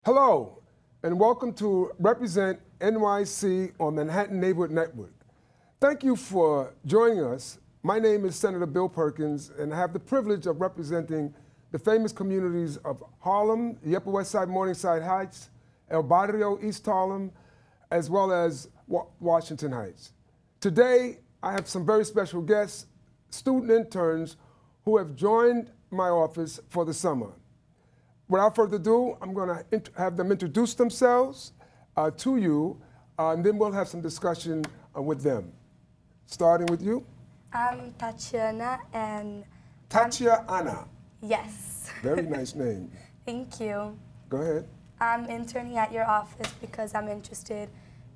Hello, and welcome to Represent NYC on Manhattan Neighborhood Network. Thank you for joining us. My name is Senator Bill Perkins, and I have the privilege of representing the famous communities of Harlem, the Upper West Side, Morningside Heights, El Barrio, East Harlem, as well as Washington Heights. Today, I have some very special guests, student interns, who have joined my office for the summer. Without further ado, I'm going to have them introduce themselves to you, and then we'll have some discussion with them. Starting with you. I'm Tatiana, and... Tatiana. Yes. Very nice name. Thank you. Go ahead. I'm interning at your office because I'm interested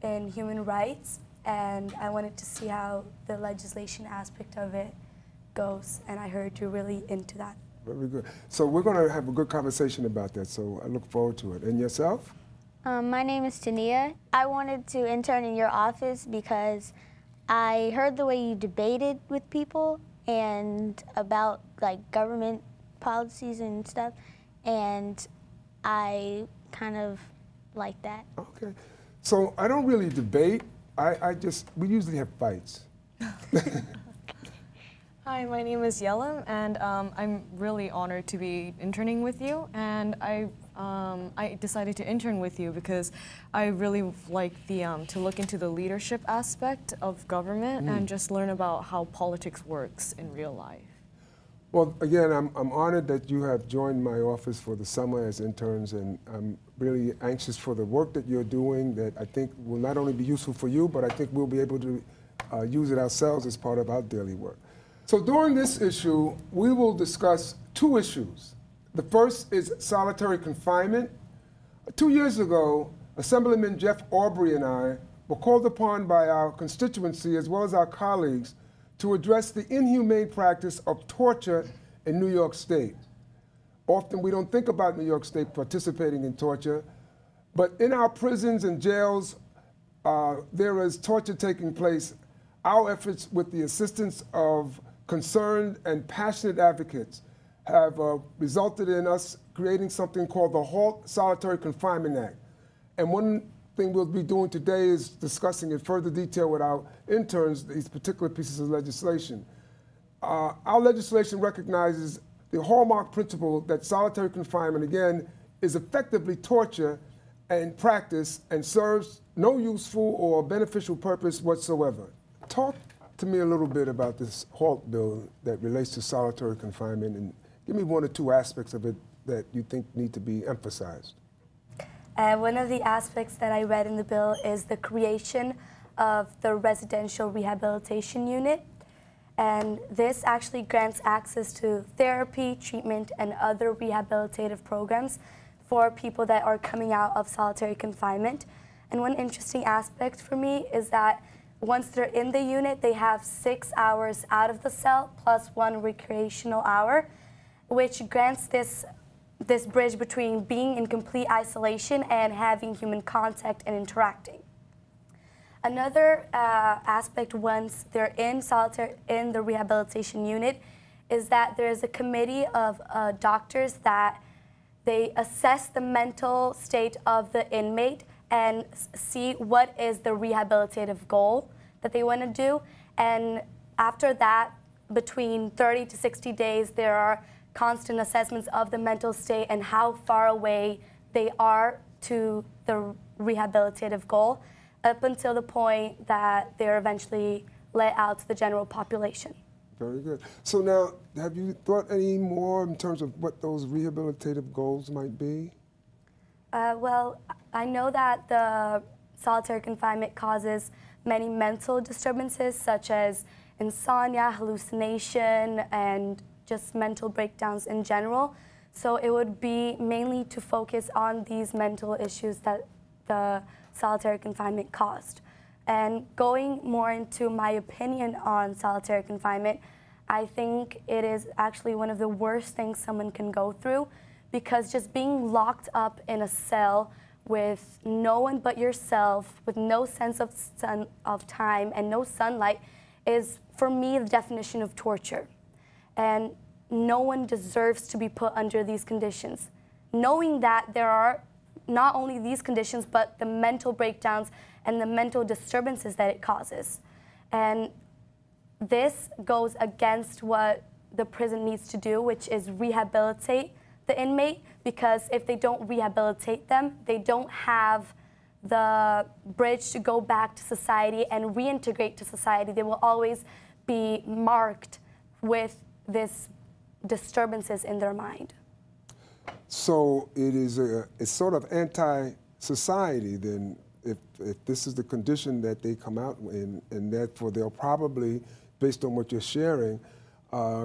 in human rights, and I wanted to see how the legislation aspect of it goes, and I heard you're really into that. Very good. So we're going to have a good conversation about that, so I look forward to it. And yourself? My name is Tania. I wanted to intern in your office because I heard the way you debated with people and about like government policies and stuff, and I kind of like that. Okay. So I don't really debate. We usually have fights. Hi, my name is Yelam, and I'm really honored to be interning with you. And I decided to intern with you because I really like to look into the leadership aspect of government and just learn about how politics works in real life. Well, again, I'm honored that you have joined my office for the summer as interns, and I'm really anxious for the work that you're doing that I think will not only be useful for you, but I think we'll be able to use it ourselves as part of our daily work. So during this issue, we will discuss two issues. The first is solitary confinement. 2 years ago, Assemblyman Jeff Aubrey and I were called upon by our constituency as well as our colleagues to address the inhumane practice of torture in New York State. Often we don't think about New York State participating in torture, but in our prisons and jails, there is torture taking place. Our efforts with the assistance of concerned and passionate advocates have resulted in us creating something called the Halt Solitary Confinement Act. And one thing we'll be doing today is discussing in further detail with our interns these particular pieces of legislation. Our legislation recognizes the hallmark principle that solitary confinement, again, is effectively torture and practice and serves no useful or beneficial purpose whatsoever. Talk to me a little bit about this HALT bill that relates to solitary confinement, and give me one or two aspects of it that you think need to be emphasized. One of the aspects that I read in the bill is the creation of the residential rehabilitation unit. And this actually grants access to therapy, treatment, and other rehabilitative programs for people that are coming out of solitary confinement. And one interesting aspect for me is that once they're in the unit, they have 6 hours out of the cell plus 1 recreational hour, which grants this bridge between being in complete isolation and having human contact and interacting. Another aspect once they're in the rehabilitation unit is that there's a committee of doctors that they assess the mental state of the inmate and see what is the rehabilitative goal that they want to do. And after that, between 30 to 60 days, there are constant assessments of the mental state and how far away they are to the rehabilitative goal up until the point that they're eventually let out to the general population. Very good. So now, have you thought any more in terms of what those rehabilitative goals might be? Well, I know that the solitary confinement causes many mental disturbances such as insomnia, hallucination, and just mental breakdowns in general. So it would be mainly to focus on these mental issues that the solitary confinement caused. And going more into my opinion on solitary confinement, I think it is actually one of the worst things someone can go through, because just being locked up in a cell with no one but yourself, with no sense of time and no sunlight is, for me, the definition of torture. And no one deserves to be put under these conditions. Knowing that there are not only these conditions, but the mental breakdowns and the mental disturbances that it causes. And this goes against what the prison needs to do, which is rehabilitate the inmate, because if they don't rehabilitate them, they don't have the bridge to go back to society and reintegrate to society. They will always be marked with this disturbances in their mind. So it's sort of anti-society then, if this is the condition that they come out in, and therefore they'll probably, based on what you're sharing,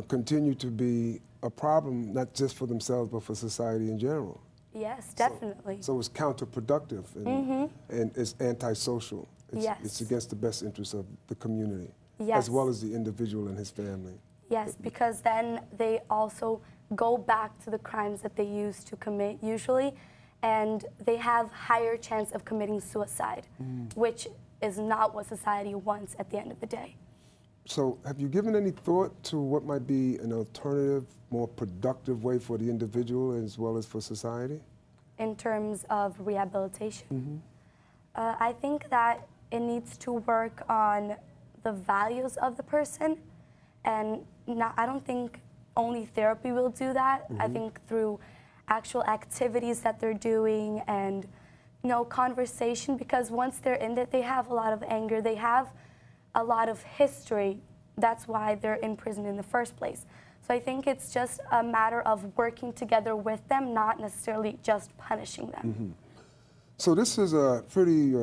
continue to be a problem, not just for themselves, but for society in general. Yes, definitely. So it's counterproductive and it's antisocial. Yes. It's against the best interests of the community, yes, as well as the individual and his family. Yes, because then they also go back to the crimes that they used to commit usually, and they have higher chance of committing suicide, which is not what society wants at the end of the day. So have you given any thought to what might be an alternative, more productive way for the individual as well as for society? In terms of rehabilitation? I think that it needs to work on the values of the person, and I don't think only therapy will do that. I think through actual activities that they're doing and conversation, because once they're in it, they have a lot of anger, they have a lot of history. That's why they're in prison in the first place. So I think it's just a matter of working together with them, not necessarily just punishing them. So this is a pretty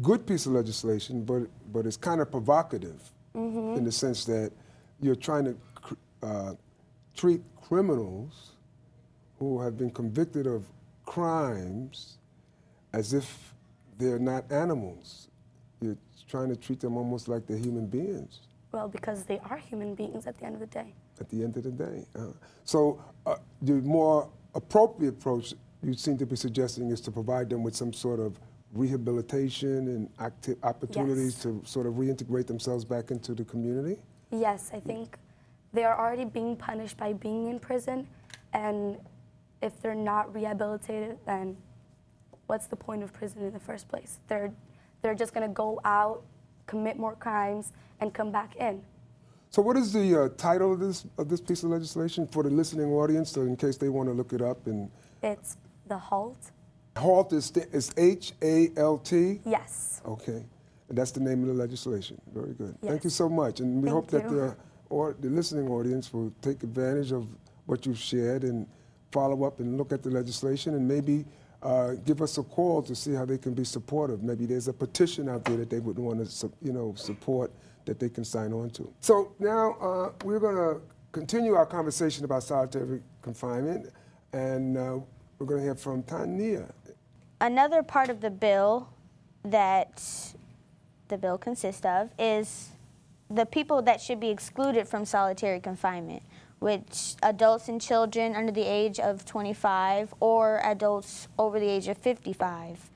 good piece of legislation, but it's kind of provocative in the sense that you're trying to treat criminals who have been convicted of crimes as if they're not animals. You're trying to treat them almost like they're human beings. Well, because they are human beings at the end of the day. At the end of the day. So the more appropriate approach you seem to be suggesting is to provide them with some sort of rehabilitation and opportunities to sort of reintegrate themselves back into the community? Yes, I think they are already being punished by being in prison, and if they're not rehabilitated, then what's the point of prison in the first place? They're just going to go out, commit more crimes, and come back in. So what is the title of this piece of legislation for the listening audience, so in case they want to look it up? And it's the HALT. HALT is H-A-L-T? Yes. Okay. And that's the name of the legislation. Very good. Yes. Thank you so much. And we hope that you. the listening audience will take advantage of what you've shared and follow up and look at the legislation and maybe give us a call to see how they can be supportive. Maybe there's a petition out there that they would want to support that they can sign on to. So now we're going to continue our conversation about solitary confinement, and we're going to hear from Tania. Another part of the bill that the bill consists of is the people that should be excluded from solitary confinement, which adults and children under the age of 25 or adults over the age of 55,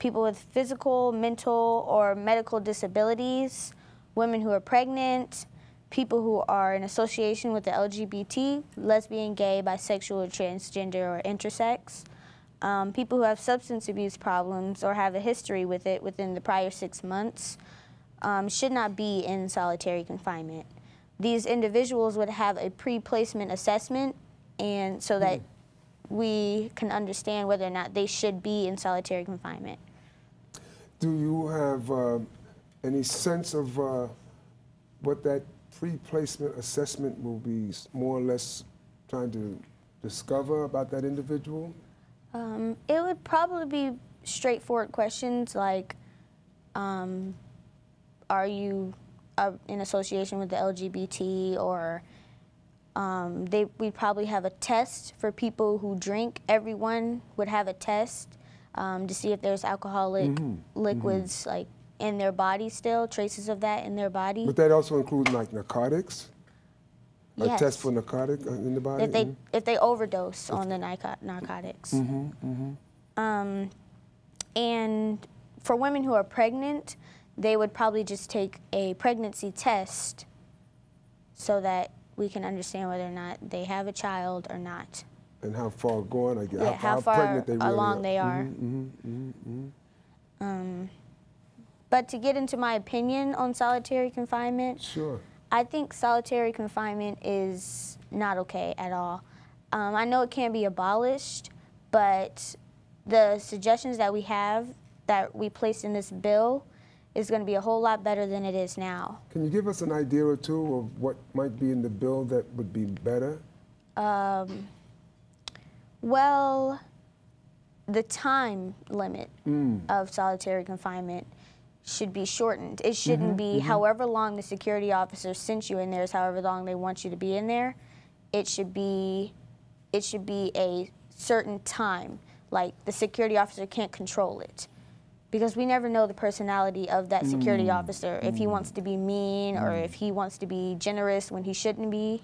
people with physical, mental, or medical disabilities, women who are pregnant, people who are in association with the LGBT, lesbian, gay, bisexual, transgender, or intersex, people who have substance abuse problems or have a history with it within the prior 6 months, should not be in solitary confinement. These individuals would have a pre-placement assessment, and so that we can understand whether or not they should be in solitary confinement. Do you have any sense of what that pre-placement assessment will be more or less trying to discover about that individual? It would probably be straightforward questions like, are you in association with the LGBT, or we'd probably have a test for people who drink. Everyone would have a test to see if there's alcoholic liquids like in their body still, traces of that in their body. Would that also include like narcotics? Yes. A test for narcotic in the body? If they overdose on the narcotics. And for women who are pregnant, they would probably just take a pregnancy test so that we can understand whether or not they have a child or not. And how far gone, I guess. Yeah, how far pregnant they really along are. they are. But to get into my opinion on solitary confinement, Sure. I think solitary confinement is not okay at all. I know it can be abolished, but the suggestions that we have, that we placed in this bill, is going to be a whole lot better than it is now. Can you give us an idea or two of what might be in the bill that would be better? Well, the time limit of solitary confinement should be shortened. It shouldn't be however long the security officer sent you in there is however long they want you to be in there. It should be a certain time. Like the security officer can't control it, because we never know the personality of that security officer. If he wants to be mean or if he wants to be generous when he shouldn't be.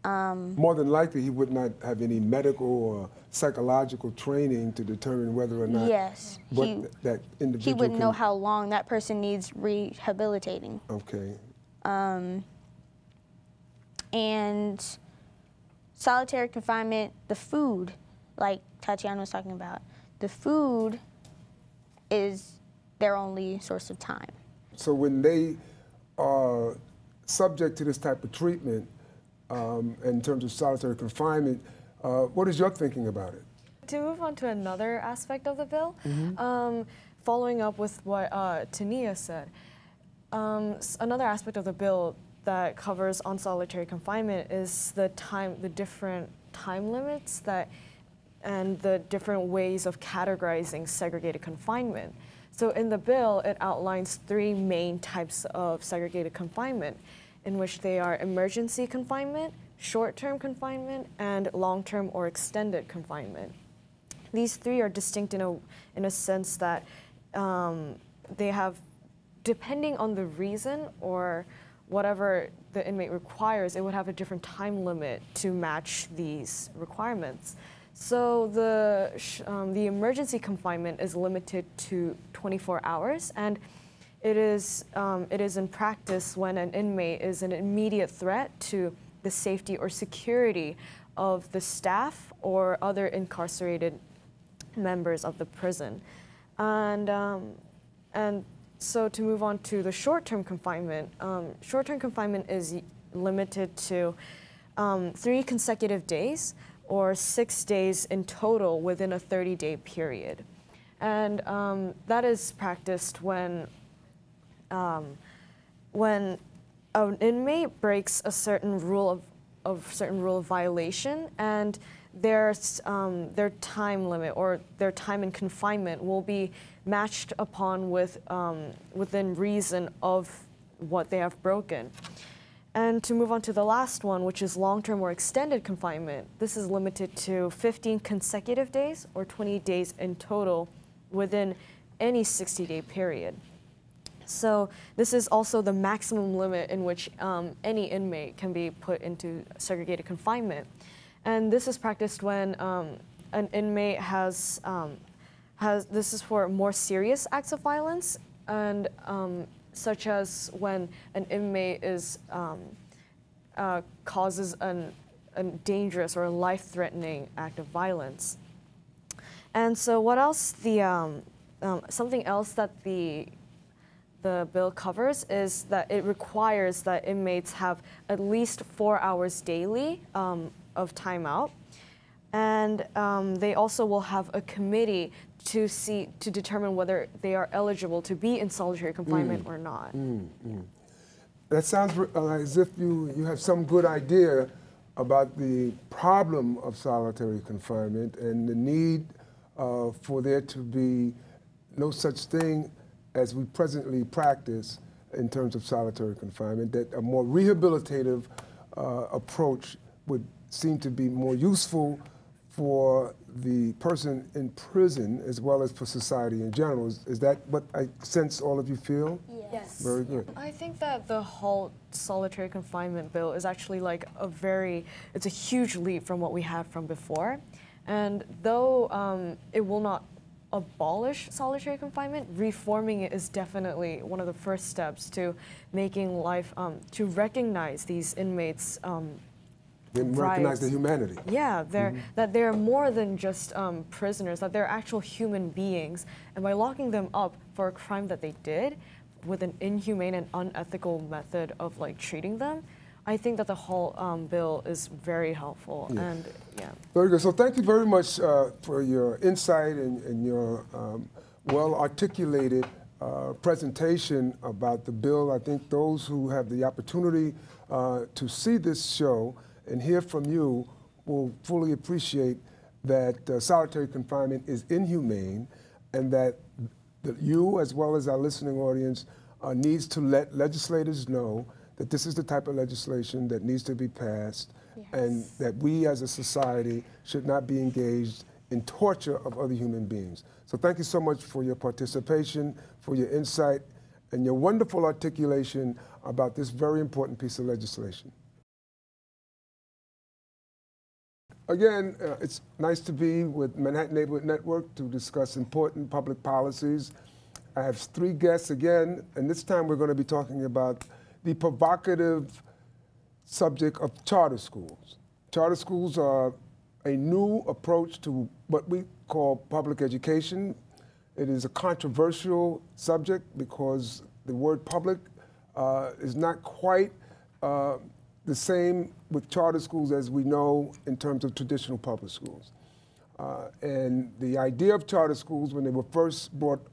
More than likely, he would not have any medical or psychological training to determine whether or not Yes, that individual he wouldn't can, know how long that person needs rehabilitating. Okay. And solitary confinement, the food, like Tatiana was talking about, the food is their only source of time. So when they are subject to this type of treatment, in terms of solitary confinement, what is your thinking about it? To move on to another aspect of the bill, following up with what Tania said, another aspect of the bill that covers on solitary confinement is the different time limits and the different ways of categorizing segregated confinement. So in the bill, it outlines 3 main types of segregated confinement, in which they are emergency confinement, short-term confinement, and long-term or extended confinement. These 3 are distinct in a sense that they have, depending on the reason or whatever the inmate requires, it would have a different time limit to match these requirements. So the emergency confinement is limited to 24 hours, and it is in practice when an inmate is an immediate threat to the safety or security of the staff or other incarcerated members of the prison. And so to move on to the short-term confinement is limited to 3 consecutive days or 6 days in total within a 30-day period. And that is practiced when an inmate breaks a certain rule of violation, and their time limit or their time in confinement will be matched upon within reason of what they have broken. And to move on to the last one, which is long-term or extended confinement, this is limited to 15 consecutive days or 20 days in total within any 60-day period. So this is also the maximum limit in which any inmate can be put into segregated confinement. And this is practiced when an inmate this is for more serious acts of violence, and such as when an inmate causes a dangerous or life-threatening act of violence. And so what else something else that the bill covers is that it requires that inmates have at least 4 hours daily of timeout, and they also will have a committee to determine whether they are eligible to be in solitary confinement or not. That sounds as if you have some good idea about the problem of solitary confinement and the need for there to be no such thing as we presently practice in terms of solitary confinement, that a more rehabilitative approach would seem to be more useful for the person in prison as well as for society in general. Is that what I sense all of you feel? Yes. Very good. I think that the whole solitary confinement bill is actually like it's a huge leap from what we had from before. And though it will not abolish solitary confinement, reforming it is definitely one of the first steps to making life, to recognize these inmates' and recognize their humanity. Yeah, that they're more than just prisoners, that they're actual human beings. And by locking them up for a crime that they did with an inhumane and unethical method of like treating them, I think that the whole bill is very helpful. Yeah. And yeah. Very good. So thank you very much for your insight and your well-articulated presentation about the bill. I think those who have the opportunity to see this show and hear from you will fully appreciate that solitary confinement is inhumane, and that you, as well as our listening audience, needs to let legislators know that this is the type of legislation that needs to be passed, yes, and that we as a society should not be engaged in torture of other human beings. So thank you so much for your participation, for your insight, and your wonderful articulation about this very important piece of legislation. Again, it's nice to be with Manhattan Neighborhood Network to discuss important public policies. I have 3 guests again, and this time we're going to be talking about the provocative subject of charter schools. Charter schools are a new approach to what we call public education. It is a controversial subject because the word public is not quite the same with charter schools as we know in terms of traditional public schools. And the idea of charter schools, when they were first brought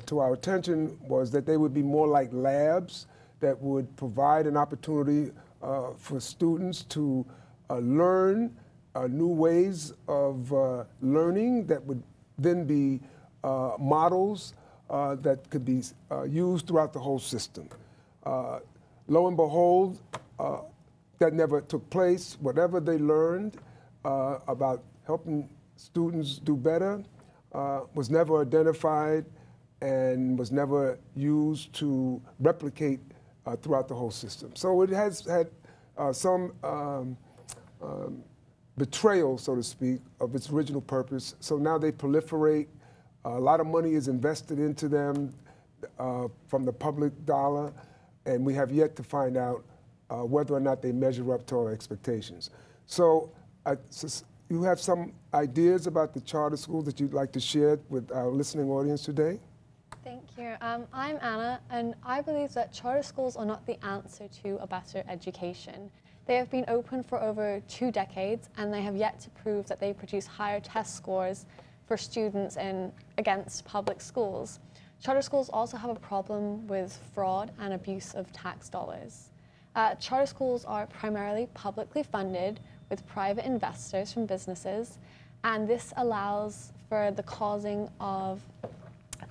to our attention, was that they would be more like labs that would provide an opportunity for students to learn new ways of learning that would then be models that could be used throughout the whole system. Lo and behold, that never took place. Whatever they learned about helping students do better was never identified and was never used to replicate throughout the whole system. So it has had some betrayal, so to speak, of its original purpose. So now they proliferate. A lot of money is invested into them from the public dollar, and we have yet to find out whether or not they measure up to our expectations. So you have some ideas about the charter schools that you'd like to share with our listening audience today? Thank you. I'm Anna, and I believe that charter schools are not the answer to a better education. They have been open for over 2 decades, and they have yet to prove that they produce higher test scores for students against public schools. Charter schools also have a problem with fraud and abuse of tax dollars. Charter schools are primarily publicly funded with private investors from businesses, and this allows for the causing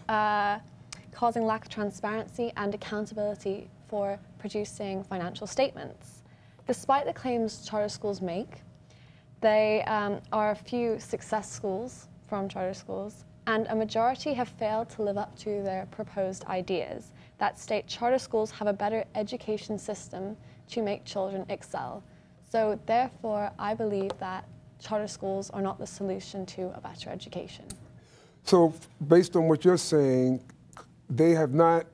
lack of transparency and accountability for producing financial statements. Despite the claims charter schools make, there are a few success schools from charter schools, and a majority have failed to live up to their proposed ideas that state charter schools have a better education system to make children excel. So therefore, I believe that charter schools are not the solution to a better education. So based on what you're saying, they have not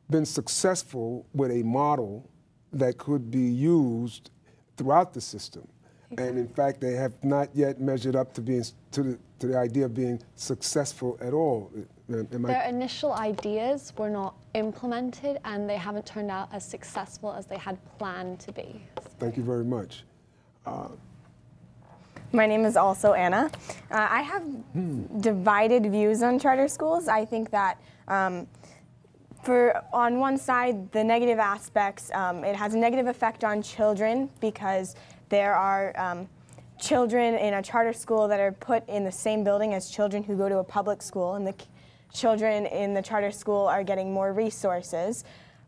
been successful with a model that could be used throughout the system. Exactly. And in fact, they have not yet measured up to being to the idea of being successful at all. Their initial ideas were not implemented, and they haven't turned out as successful as they had planned to be. Thank you very much. My name is also Anna. I have divided views on charter schools. I think that on one side, the negative aspects, it has a negative effect on children because there are children in a charter school that are put in the same building as children who go to a public school, and the children in the charter school are getting more resources.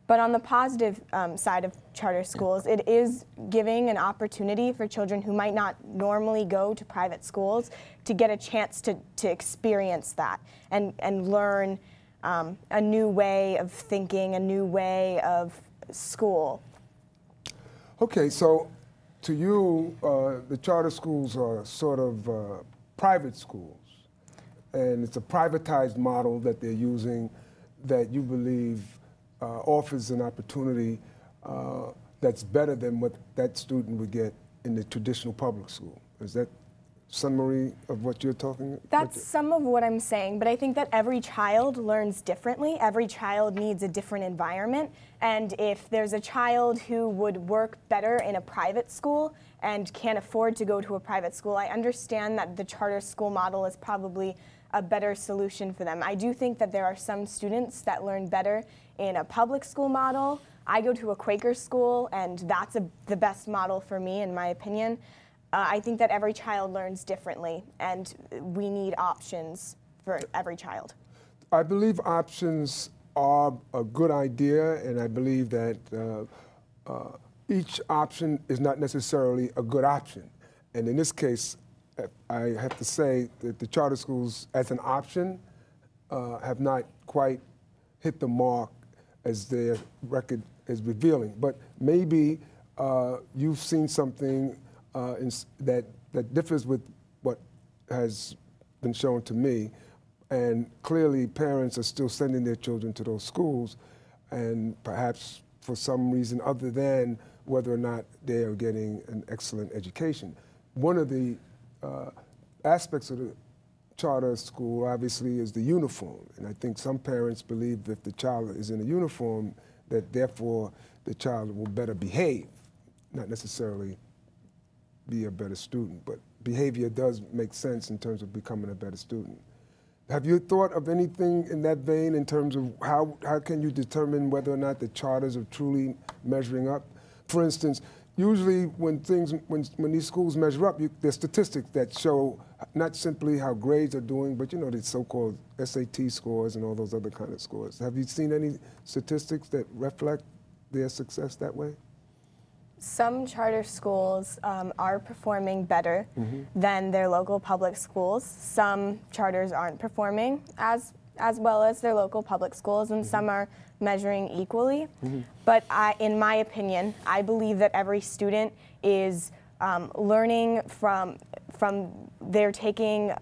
But on the positive side of charter schools, it is giving an opportunity for children who might not normally go to private schools to get a chance to experience that and learn a new way of thinking, a new way of school. Okay, so to you, the charter schools are sort of private schools, and it's a privatized model that they're using that you believe offers an opportunity that's better than what that student would get in the traditional public school. Is that summary of what you're talking about? That's some of what I'm saying, but I think that every child learns differently. Every child needs a different environment, and if there's a child who would work better in a private school and can't afford to go to a private school, I understand that the charter school model is probably a better solution for them. I do think that there are some students that learn better in a public school model. I go to a Quaker school, and that's the best model for me, in my opinion. I think that every child learns differently, and we need options for every child. I believe options are a good idea, and I believe that each option is not necessarily a good option. And in this case, I have to say that the charter schools, as an option, have not quite hit the mark as their record is revealing. But maybe you've seen something that differs with what has been shown to me, and clearly parents are still sending their children to those schools, and perhaps for some reason other than whether or not they are getting an excellent education. One of the aspects of the charter school obviously is the uniform, and I think some parents believe that if the child is in a uniform, that therefore the child will better behave, not necessarily be a better student, but behavior does make sense in terms of becoming a better student. Have you thought of anything in that vein in terms of how can you determine whether or not the charters are truly measuring up? For instance, usually when these schools measure up, there's statistics that show not simply how grades are doing, but the so-called SAT scores and all those other kind of scores. Have you seen any statistics that reflect their success that way? Some charter schools are performing better than their local public schools. Some charters aren't performing as well as their local public schools, and some are measuring equally. But in my opinion, I believe that every student is learning from they're taking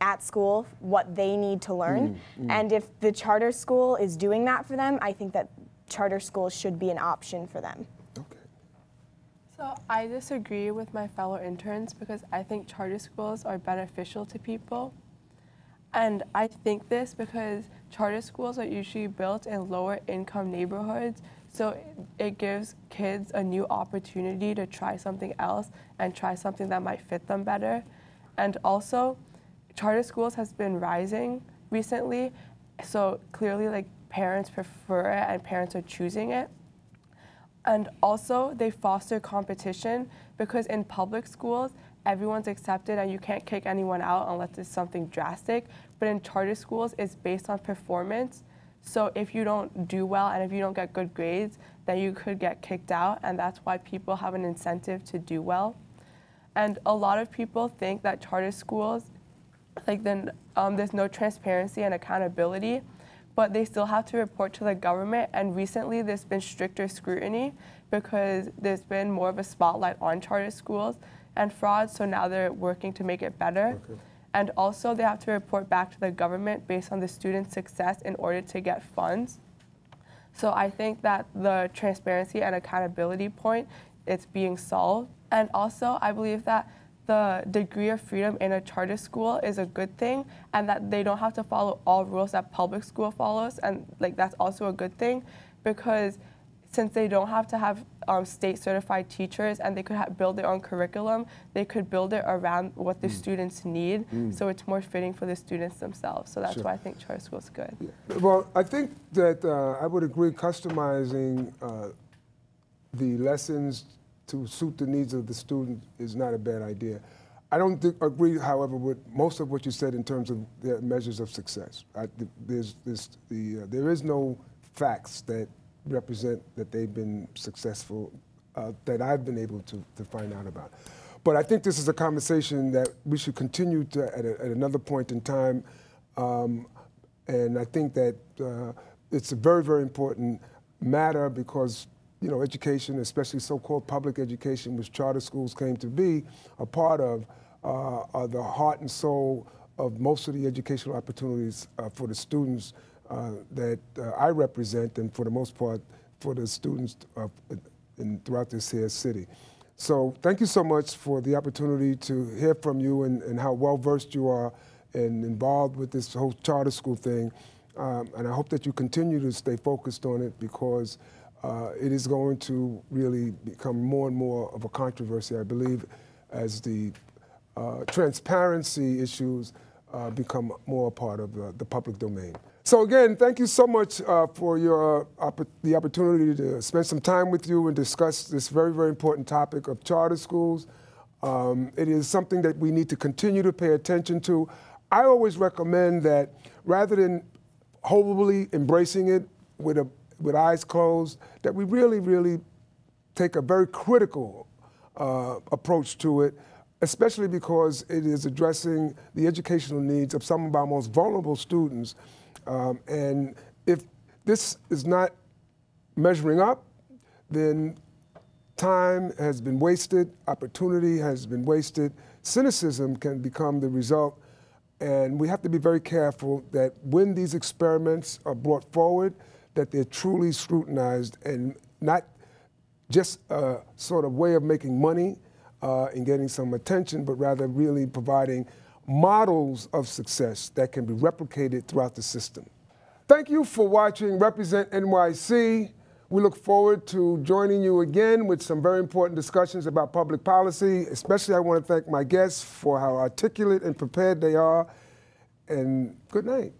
at school what they need to learn. And if the charter school is doing that for them, I think that charter schools should be an option for them. So I disagree with my fellow interns because I think charter schools are beneficial to people. And I think this because charter schools are usually built in lower income neighborhoods, so it gives kids a new opportunity to try something else and try something that might fit them better. And also, charter schools has been rising recently, so clearly parents prefer it and parents are choosing it. And also, they foster competition because in public schools, everyone's accepted and you can't kick anyone out unless it's something drastic. But in charter schools, it's based on performance. So if you don't do well and if you don't get good grades, then you could get kicked out, and that's why people have an incentive to do well. And a lot of people think that charter schools, there's no transparency and accountability, but they still have to report to the government, and recently there's been stricter scrutiny because there's been more of a spotlight on charter schools and fraud, so now they're working to make it better. Okay. And also they have to report back to the government based on the student's success in order to get funds. So I think that the transparency and accountability point, it's being solved. And also I believe that the degree of freedom in a charter school is a good thing, and that they don't have to follow all rules that public school follows, and that's also a good thing, because since they don't have to have state certified teachers and they could build their own curriculum, they could build it around what the students need, so it's more fitting for the students themselves. So that's why I think charter school is good. Yeah. Well, I think that I would agree customizing the lessons to suit the needs of the student is not a bad idea. I don't agree, however, with most of what you said in terms of the measures of success. There is no facts that represent that they've been successful that I've been able to find out about. But I think this is a conversation that we should continue to at another point in time. And I think that it's a very, very important matter because education, especially so-called public education, which charter schools came to be a part of, are the heart and soul of most of the educational opportunities for the students that I represent, and for the most part, for the students throughout this here city. So thank you so much for the opportunity to hear from you and how well-versed you are and involved with this whole charter school thing. And I hope that you continue to stay focused on it, because it is going to really become more and more of a controversy, I believe, as the transparency issues become more a part of the public domain. So again, thank you so much for the opportunity to spend some time with you and discuss this very, very important topic of charter schools. It is something that we need to continue to pay attention to. I always recommend that rather than wholly embracing it with eyes closed, that we really, really take a very critical approach to it, especially because it is addressing the educational needs of some of our most vulnerable students. And if this is not measuring up, then time has been wasted, opportunity has been wasted, cynicism can become the result. And we have to be very careful that when these experiments are brought forward, that they're truly scrutinized and not just a sort of way of making money and getting some attention, but rather really providing models of success that can be replicated throughout the system. Thank you for watching Represent NYC. We look forward to joining you again with some very important discussions about public policy. Especially, I want to thank my guests for how articulate and prepared they are. And good night.